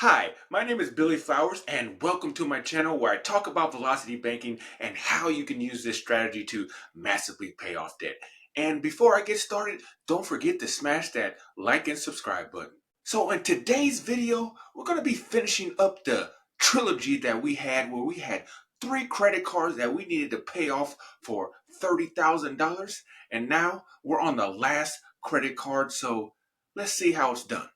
Hi, my name is Billy Flowers and welcome to my channel where I talk about velocity banking and how you can use this strategy to massively pay off debt. And before I get started, don't forget to smash that like and subscribe button. So in today's video, we're going to be finishing up the trilogy that we had where we had three credit cards that we needed to pay off for $30,000. And now we're on the last credit card, so let's see how it's done.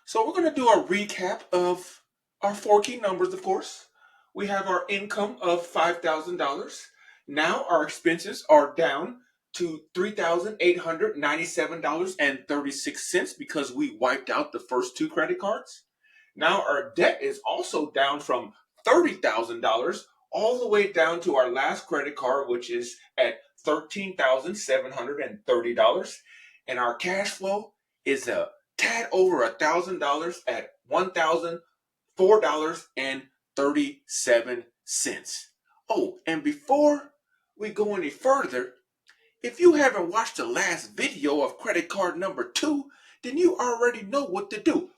So we're going to do a recap of our four key numbers, of course. We have our income of $5,000. Now our expenses are down to $3,897.36 because we wiped out the first two credit cards. Now our debt is also down from $30,000 all the way down to our last credit card, which is at $13,730. And our cash flow is a tad over $1,000 at $1,004.37. Oh, and before we go any further, if you haven't watched the last video of credit card number 2, then you already know what to do.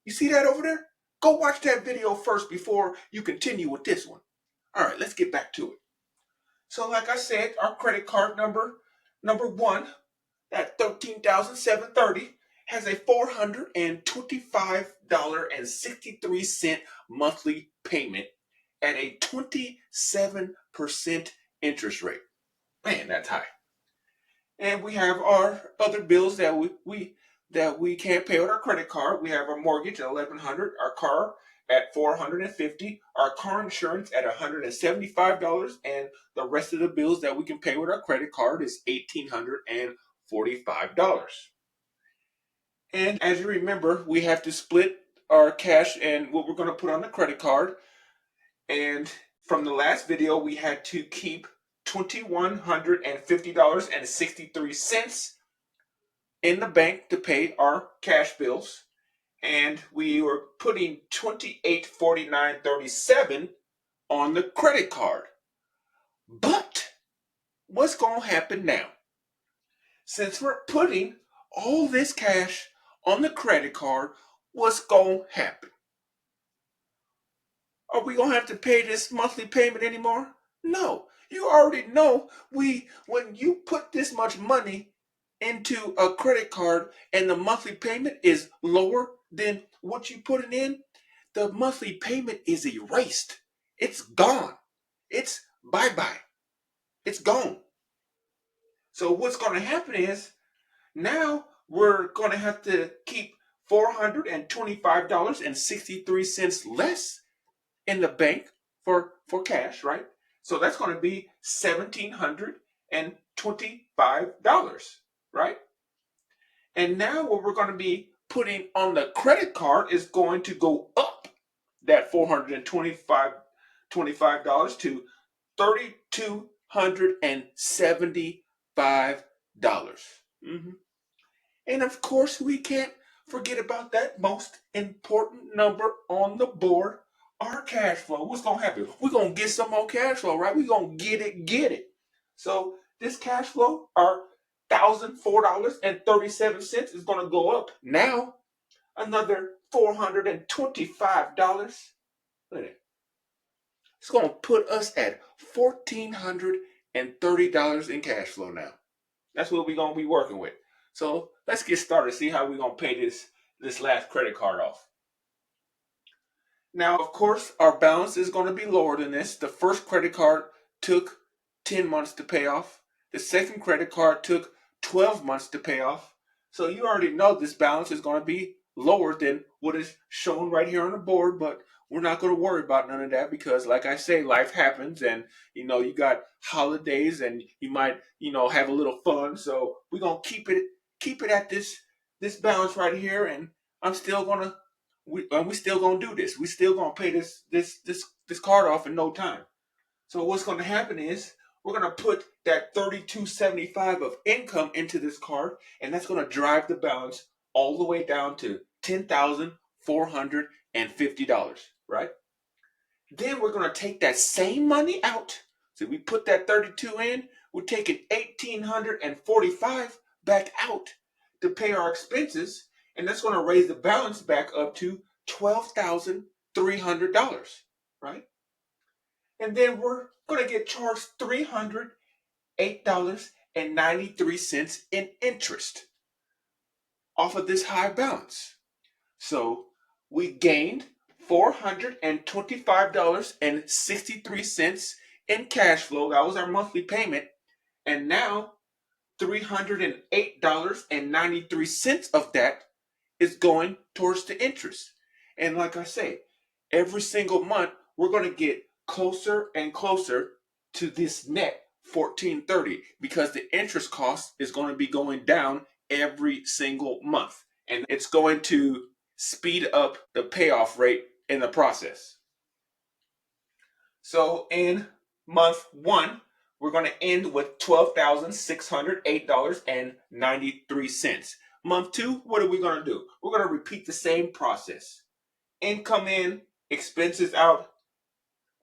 You see that over there? Go watch that video first before you continue with this one. All right, let's get back to it. So like I said, our credit card number 1, that $13,730, has a $425.63 monthly payment at a 27% interest rate. Man, that's high. And we have our other bills that we can't pay with our credit card. We have our mortgage at $1,100, our car at $450, our car insurance at $175, and the rest of the bills that we can pay with our credit card is $1,845. And as you remember, we have to split our cash and what we're going to put on the credit card. And from the last video, we had to keep $2,150.63 in the bank to pay our cash bills. And we were putting $2849.37 on the credit card. But what's going to happen now? Since we're putting all this cash on the credit card, what's going to happen? Are we going to have to pay this monthly payment anymore? No. You already know when you put this much money into a credit card and the monthly payment is lower than what you put it in, the monthly payment is erased. It's gone. It's bye-bye. It's gone. So what's going to happen is now we're going to have to keep $425.63 less in the bank for cash, right? So that's going to be $1,725, right? And now what we're going to be putting on the credit card is going to go up that $425 to $3,275. And of course, we can't forget about that most important number on the board, our cash flow. What's going to happen? We're going to get some more cash flow, right? We're going to get it. So this cash flow, our $1,004.37 is going to go up. Now, another $425. Look at it. It's going to put us at $1,430 in cash flow now. That's what we're going to be working with. So let's get started, see how we're going to pay this last credit card off. Now, of course, our balance is going to be lower than this. The first credit card took 10 months to pay off. The second credit card took 12 months to pay off. So you already know this balance is going to be lower than what is shown right here on the board, but we're not going to worry about none of that because, like I say, life happens and, you got holidays and you might, have a little fun. So we're going to keep it at this balance right here, and we still gonna do this. We still gonna pay this card off in no time. So what's gonna happen is we're gonna put that $32.75 of income into this card, and that's gonna drive the balance all the way down to $10,450, right? Then we're gonna take that same money out. So we put that 32 in, we're taking $1,845 back out to pay our expenses, And that's going to raise the balance back up to $12,300, right? And then we're going to get charged $308.93 in interest off of this high balance. So we gained $425.63 in cash flow. That was our monthly payment. And now $308.93 of that is going towards the interest. And like I say, every single month we're going to get closer and closer to this net 1430 because the interest cost is going to be going down every single month. And it's going to speed up the payoff rate in the process. So in month 1, we're going to end with $12,608.93. Month 2, what are we going to do? We're going to repeat the same process. Income in, expenses out,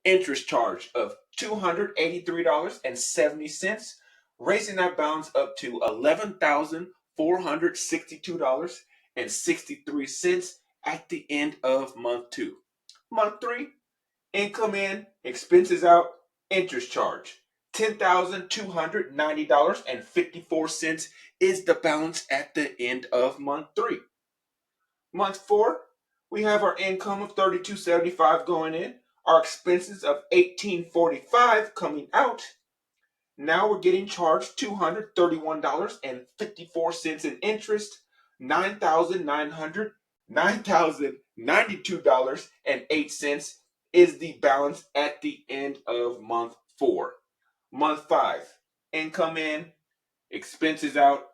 interest charge of $283.70, raising that balance up to $11,462.63 at the end of month 2. Month 3, income in, expenses out, interest charge. $10,290.54 is the balance at the end of month 3. Month 4, we have our income of $32.75 going in, our expenses of $18.45 coming out. Now we're getting charged $231.54 in interest, $9,092.08 is the balance at the end of month 4. Month 5, income in, expenses out,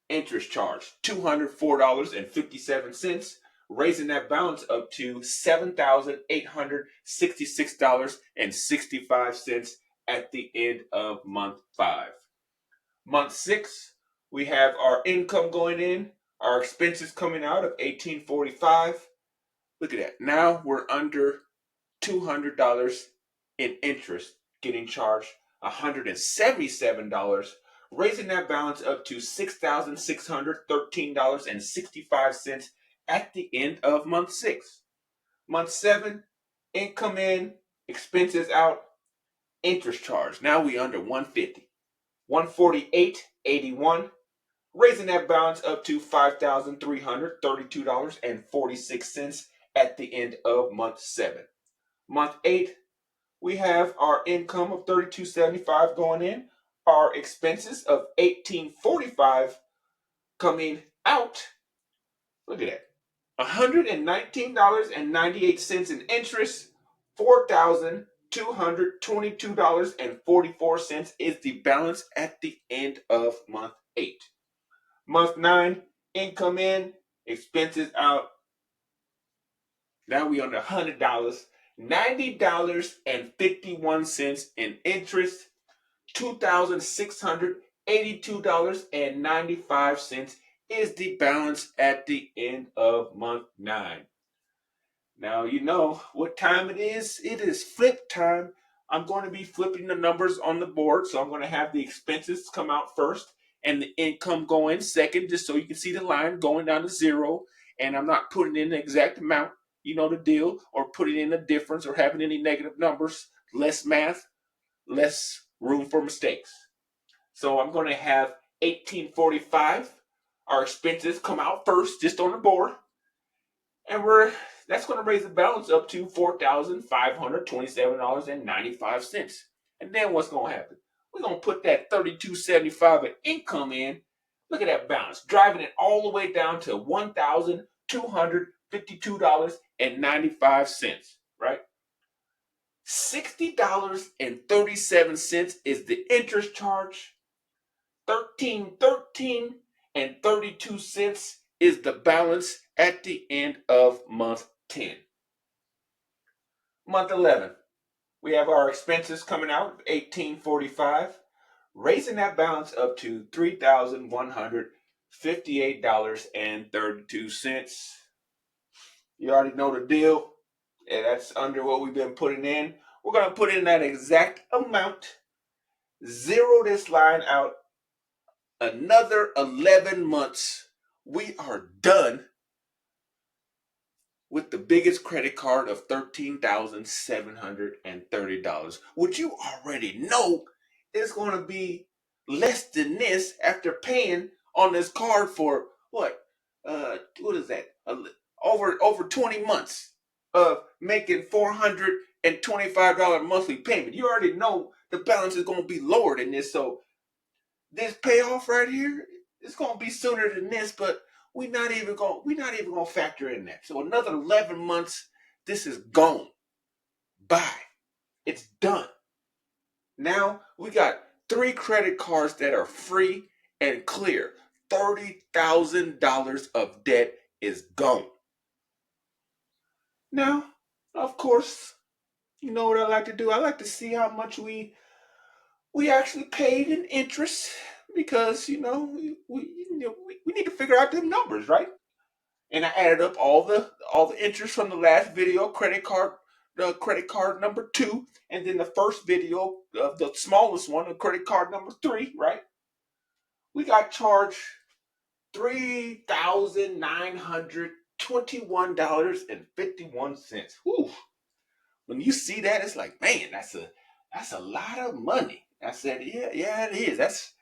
interest charge, $204.57, raising that balance up to $7,866.65 at the end of month 5. Month 6, we have our income going in, our expenses coming out of $18.45. Look at that. Now we're under $200 in interest, getting charged $177, raising that balance up to $6,613.65 at the end of month 6. Month 7, income in, expenses out, interest charge. Now we under 150, 148.81, raising that balance up to $5,332.46 at the end of month 7. Month 8, we have our income of $32.75 going in, our expenses of $18.45 coming out. Look at that. $119.98 in interest, $4,222.44 is the balance at the end of month 8. Month 9, income in, expenses out. Now we under $100, $90.51 in interest, $2,682.95 is the balance at the end of month 9. Now you know what time it is. It is flip time. I'm going to be flipping the numbers on the board. So I'm going to have the expenses come out first and the income go in second, just so you can see the line going down to 0. And I'm not putting in the exact amount, you know the deal, or putting in a difference or having any negative numbers. Less math, less room for mistakes. So I'm going to have $18.45. Our expenses come out first, just on the board. And that's going to raise the balance up to $4,527.95. And then what's going to happen? We're going to put that $32.75 of income in. Look at that balance, driving it all the way down to $1,252.95, right? $60.37 is the interest charge. $13.32 is the balance at the end of month 10. Month 11, we have our expenses coming out of $18.45, raising that balance up to $3,158.32. You already know the deal. Yeah, that's under what we've been putting in. We're going to put in that exact amount, zero this line out. Another 11 months, we are done with the biggest credit card of $13,730, which you already know is going to be less than this after paying on this card for what is that? Over 20 months of making $425 monthly payment. You already know the balance is going to be lower than this. So this payoff right here is going to be sooner than this, but we're not even going to factor in that. So another 11 months, this is gone. Bye. It's done. Now we got 3 credit cards that are free and clear. $30,000 of debt is gone. Now, of course, you know what I like to do? I like to see how much we actually paid in interest, because we need to figure out them numbers, right? And I added up all the interest from the last video, credit card number 2, and then the first video of the smallest one, the credit card number 3, right? We got charged $3,921.51. Whew. When you see that, it's like, man, that's a lot of money. I said, yeah, it is. That's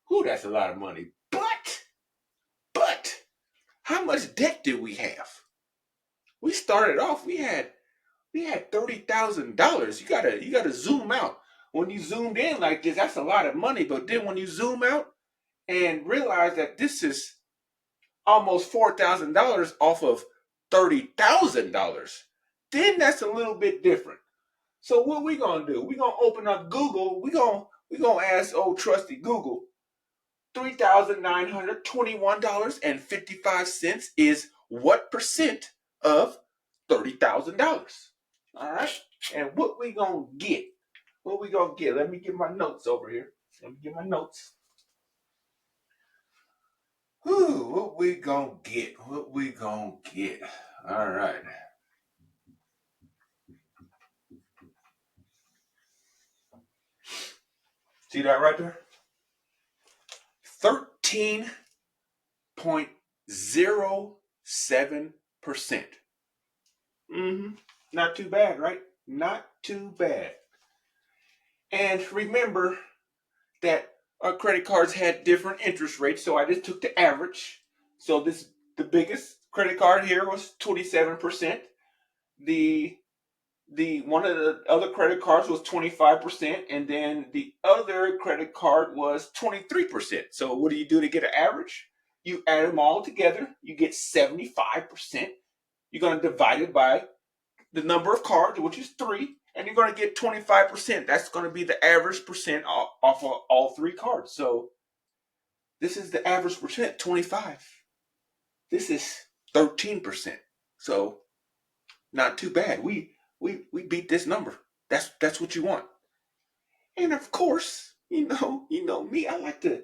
a lot of money. But how much debt did we have? We started off, we had $30,000. You gotta zoom out. When you zoomed in like this, that's a lot of money. But then when you zoom out and realize that this is almost $4,000 off of $30,000, then that's a little bit different. So what we gonna do? We gonna open up Google. We gonna ask old trusty Google. $3,921.55 is what percent of $30,000? All right. And what we gonna get? What we gonna get? Let me get my notes over here. Let me get my notes. Whew, what we gonna get? What we gonna get? All right. See that right there? 13.07%. Not too bad, right? Not too bad. And remember that our credit cards had different interest rates, so I just took the average. So the biggest credit card here was 27%. The one of the other credit cards was 25%, and then the other credit card was 23%. So what do you do to get an average? You add them all together, you get 75%. You're going to divide it by the number of cards, which is 3, and you're going to get 25%. That's going to be the average percent off of all 3 cards. So this is the average percent, 25. This is 13%. So not too bad. We beat this number. That's what you want. And of course, you know me, I like to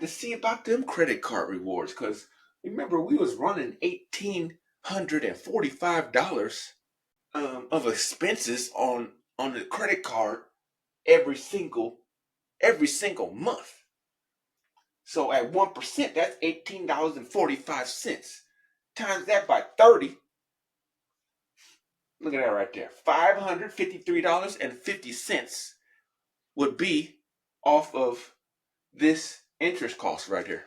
see about them credit card rewards, because remember we was running $1,845 of expenses on the credit card every single month. So at 1%, that's $18.45. Times that by 30. Look at that right there. $553.50 would be off of this interest cost right here.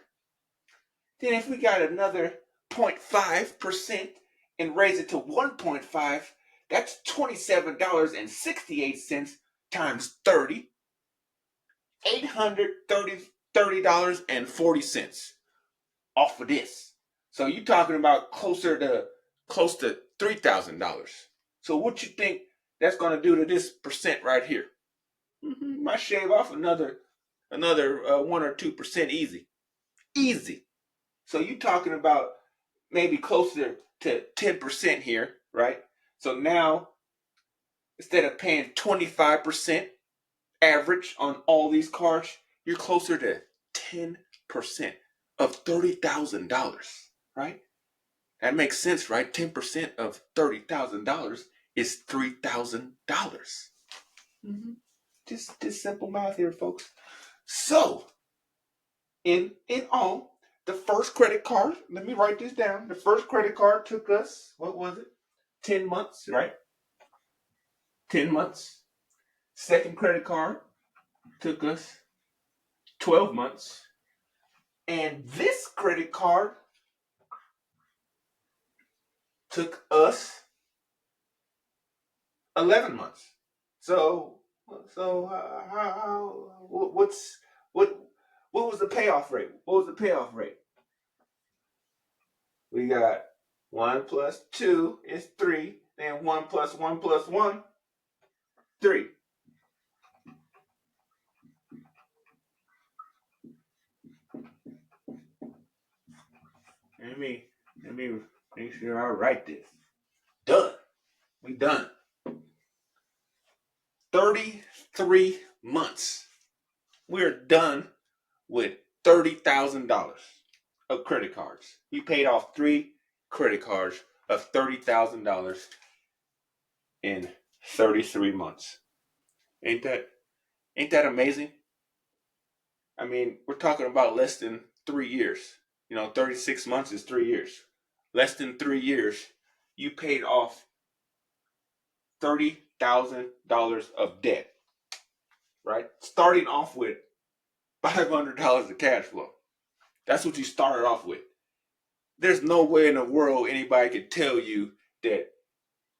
Then if we got another 0.5% and raise it to 1.5, that's $27.68 times 30. $830.40 off of this. So you're talking about close to $3,000. So what you think that's going to do to this percent right here? Might shave off another 1 or 2% easy. So you're talking about maybe closer to 10% here, right? So now instead of paying 25% average on all these cards, you're closer to 10% of $30,000, right? That makes sense, right? 10% of $30,000 is $3,000. Just simple math here, folks. So, in all, The first credit card, let me write this down. The first credit card took us, what was it? 10 months, right? 10 months. Second credit card took us 12 months. And this credit card took us 11 months. So, what's what was the payoff rate? What was the payoff rate? We got 1 plus 2 is 3. Then 1 plus 1 plus 1, 3. Let me make sure I write this. Done. We done. 33 months. We're done with $30,000 of credit cards. We paid off 3 credit cards of $30,000 in 33 months. Ain't that amazing? I mean, we're talking about less than 3 years. 36 months is 3 years. Less than 3 years, you paid off $30,000 of debt, right? Starting off with $500 of cash flow. That's what you started off with. There's no way in the world anybody could tell you that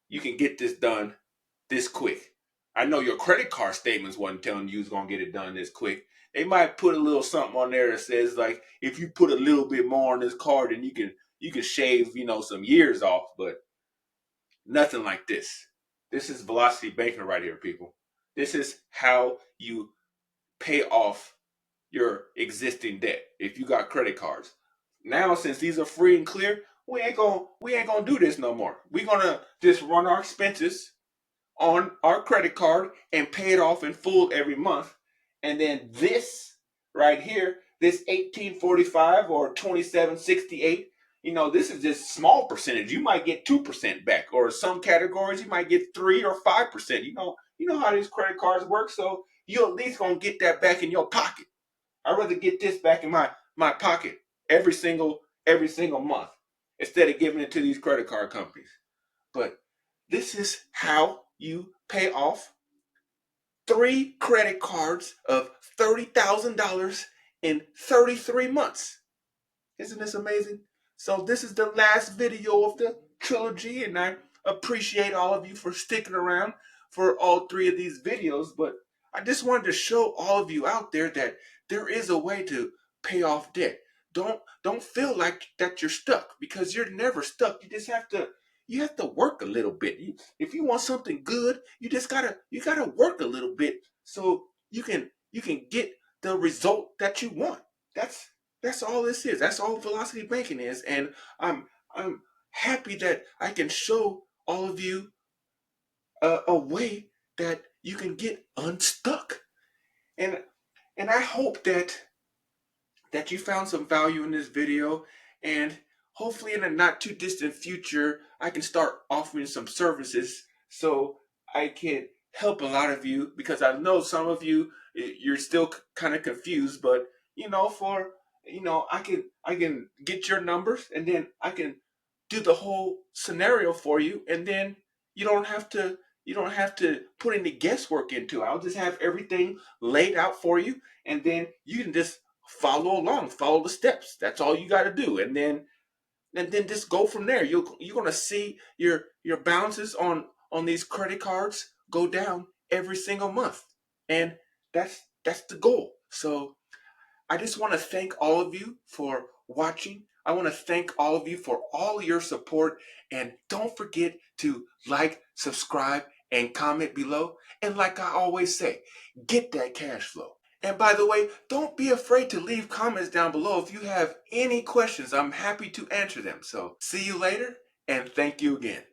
you can get this done this quick. I know your credit card statements wasn't telling you was gonna get it done this quick. They might put a little something on there that says like if you put a little bit more on this card, then you can shave some years off, but nothing like this. This is velocity banking right here, people. This is how you pay off your existing debt if you got credit cards. Now, since these are free and clear, we ain't gonna do this no more. We're gonna just run our expenses on our credit card and pay it off in full every month. And then this right here, this 1845 or 2768, this is just small percentage. You might get 2% back, or some categories you might get 3 or 5%. You know how these credit cards work, so you at least gonna get that back in your pocket. I'd rather get this back in my pocket every single month instead of giving it to these credit card companies. But this is how you pay off 3 credit cards of $30,000 in 33 months. Isn't this amazing? So this is the last video of the trilogy, and I appreciate all of you for sticking around for all 3 of these videos. But I just wanted to show all of you out there that there is a way to pay off debt. Don't feel like that you're stuck, because you're never stuck. You just have to work a little bit. If you want something good, you gotta work a little bit so you can get the result that you want. That's all this is. That's all velocity banking is, and I'm happy that I can show all of you a way that you can get unstuck. And I hope that you found some value in this video, and hopefully in a not too distant future I can start offering some services so I can help a lot of you, because I know some of you, you're still kind of confused. But for I can get your numbers, and then I can do the whole scenario for you, and then you don't have to put any guesswork into it. I'll just have everything laid out for you, and then you can just follow along, follow the steps. That's all you got to do, and then just go from there. You're gonna see your balances on these credit cards go down every single month, and that's the goal. So I just want to thank all of you for watching. I want to thank all of you for all your support, and don't forget to like, subscribe, and comment below. And like I always say, get that cash flow. And by the way, don't be afraid to leave comments down below if you have any questions. I'm happy to answer them. So see you later, and thank you again.